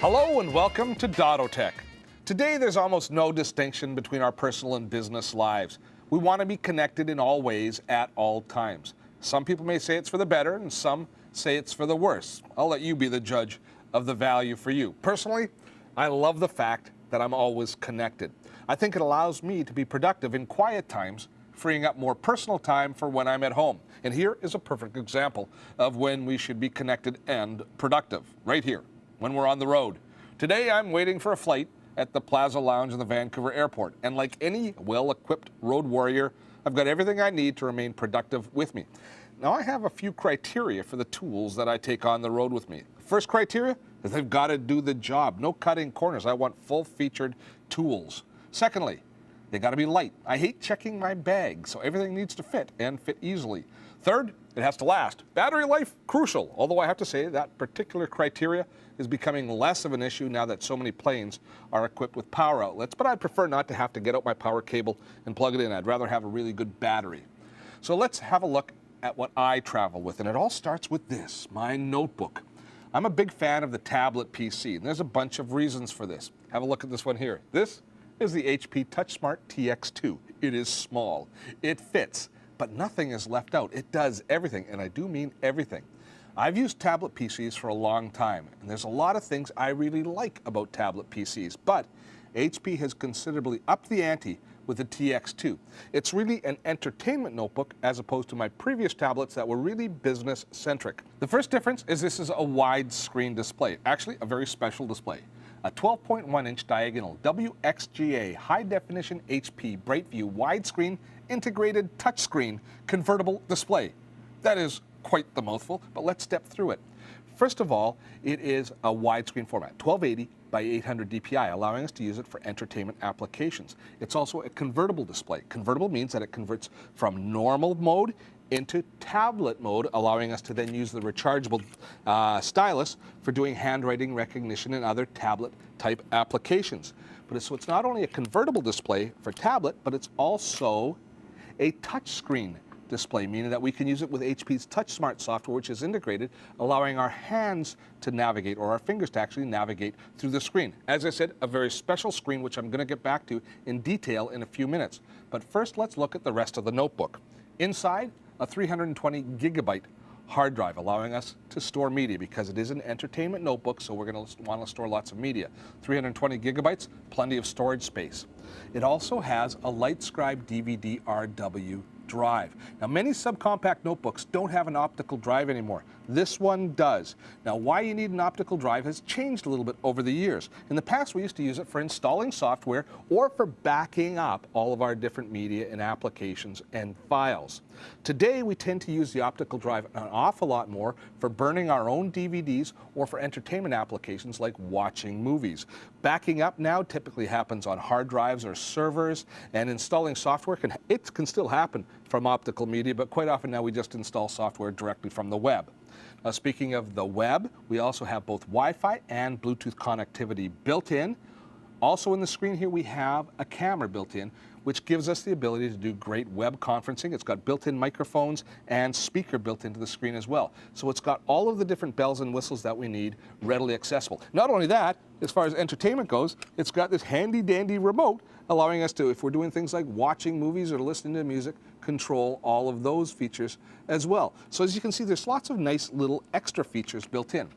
Hello and welcome to Dotto Tech. Today there's almost no distinction between our personal and business lives. We want to be connected in all ways at all times. Some people may say it's for the better and some say it's for the worse. I'll let you be the judge of the value for you. Personally, I love the fact that I'm always connected. I think it allows me to be productive in quiet times, freeing up more personal time for when I'm at home. And here is a perfect example of when we should be connected and productive, right here, when we're on the road. Today I'm waiting for a flight at the Plaza Lounge in the Vancouver airport. And like any well-equipped road warrior, I've got everything I need to remain productive with me. Now I have a few criteria for the tools that I take on the road with me. First criteria is they've got to do the job. No cutting corners. I want full-featured tools. Secondly, they got to be light. I hate checking my bag, so everything needs to fit and fit easily. Third, it has to last. Battery life, crucial. Although I have to say that particular criteria is becoming less of an issue now that so many planes are equipped with power outlets, but I'd prefer not to have to get out my power cable and plug it in. I'd rather have a really good battery. So let's have a look at what I travel with, and it all starts with this, my notebook. I'm a big fan of the tablet PC, and there's a bunch of reasons for this. Have a look at this one here. This is the HP TouchSmart TX2. It is small. It fits, but nothing is left out. It does everything, and I do mean everything. I've used tablet PCs for a long time, and there's a lot of things I really like about tablet PCs, but HP has considerably upped the ante with the TX2. It's really an entertainment notebook as opposed to my previous tablets that were really business-centric. The first difference is this is a widescreen display, actually a very special display. A 12.1-inch diagonal WXGA high-definition HP BrightView widescreen integrated touchscreen convertible display. That is quite the mouthful, but let's step through it. First of all, it is a widescreen format, 1280 by 800 dpi, allowing us to use it for entertainment applications. It's also a convertible display. Convertible means that it converts from normal mode into tablet mode, allowing us to then use the rechargeable stylus for doing handwriting recognition and other tablet-type applications. But so it's not only a convertible display for tablet, but it's also a touchscreen display, meaning that we can use it with HP's TouchSmart software, which is integrated, allowing our hands to navigate, or our fingers to actually navigate through the screen. As I said, a very special screen, which I'm going to get back to in detail in a few minutes. But first, let's look at the rest of the notebook. Inside, a 320 gigabyte hard drive, allowing us to store media because it is an entertainment notebook, so we're going to want to store lots of media. 320 gigabytes, plenty of storage space. It also has a LightScribe DVD RW drive. Now, many subcompact notebooks don't have an optical drive anymore. This one does. Now, why you need an optical drive has changed a little bit over the years. In the past, we used to use it for installing software or for backing up all of our different media and applications and files. Today, we tend to use the optical drive an awful lot more for burning our own DVDs or for entertainment applications like watching movies. Backing up now typically happens on hard drives or servers, and installing software can still happen from optical media, but quite often now we just install software directly from the web. Now, speaking of the web, we also have both Wi-Fi and Bluetooth connectivity built in. Also in the screen here, we have a camera built in, which gives us the ability to do great web conferencing. It's got built-in microphones and speaker built into the screen as well. So it's got all of the different bells and whistles that we need readily accessible. Not only that, as far as entertainment goes, it's got this handy-dandy remote allowing us to, if we're doing things like watching movies or listening to music, control all of those features as well. So as you can see, there's lots of nice little extra features built in.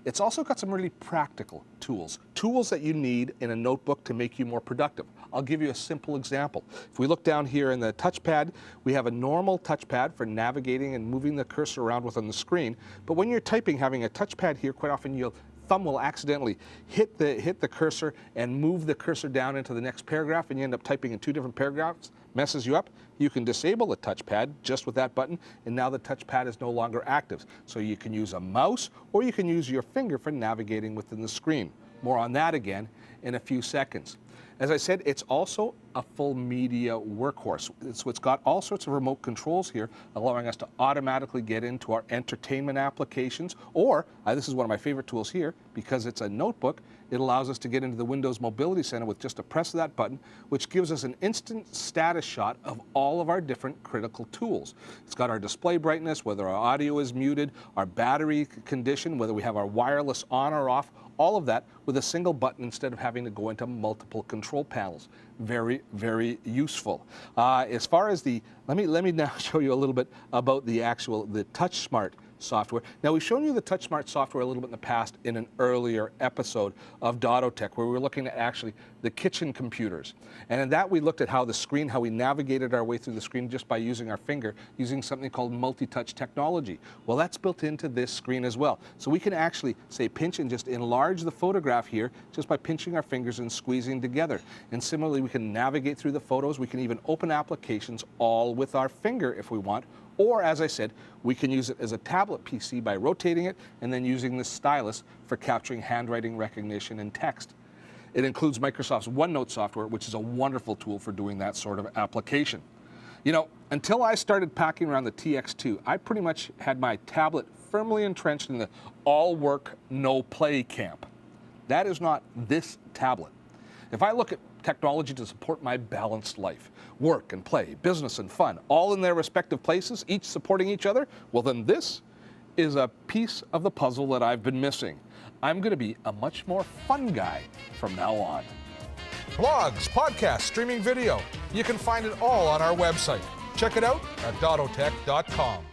It's also got some really practical tools that you need in a notebook to make you more productive. I'll give you a simple example. If we look down here in the touchpad, we have a normal touchpad for navigating and moving the cursor around within the screen. But when you're typing, having a touchpad here, quite often your thumb will accidentally hit the cursor and move the cursor down into the next paragraph, and you end up typing in two different paragraphs. Messes you up. You can disable the touchpad just with that button, and now the touchpad is no longer active. So you can use a mouse or you can use your finger for navigating within the screen. More on that again in a few seconds. As I said, it's also a full media workhorse. So it's got all sorts of remote controls here, allowing us to automatically get into our entertainment applications, or this is one of my favorite tools here, because it's a notebook, It allows us to get into the Windows Mobility Center with just a press of that button, which gives us an instant status shot of all of our different critical tools. It's got our display brightness, whether our audio is muted, our battery condition, whether we have our wireless on or off, all of that with a single button instead of having to go into multiple control panels. Very, very useful. As far as the, let me now show you a little bit about the TouchSmart software. Now, we've shown you the TouchSmart software a little bit in the past in an earlier episode of Dotto Tech, where we were looking at actually the kitchen computers. And in that, we looked at how we navigated our way through the screen just by using our finger, using something called multi-touch technology. Well, that's built into this screen as well. So we can actually, say, pinch and just enlarge the photograph here just by pinching our fingers and squeezing together. And similarly, we can navigate through the photos. We can even open applications all with our finger if we want. Or, as I said, we can use it as a tablet PC by rotating it and then using the stylus for capturing handwriting recognition and text. It includes Microsoft's OneNote software, which is a wonderful tool for doing that sort of application. You know, until I started packing around the TX2, I pretty much had my tablet firmly entrenched in the all work, no play camp. That is not this tablet. If I look at technology to support my balanced life, work and play, business and fun, all in their respective places, each supporting each other, well then this is a piece of the puzzle that I've been missing. I'm going to be a much more fun guy from now on. Blogs, podcasts, streaming video, you can find it all on our website. Check it out at dottotech.com.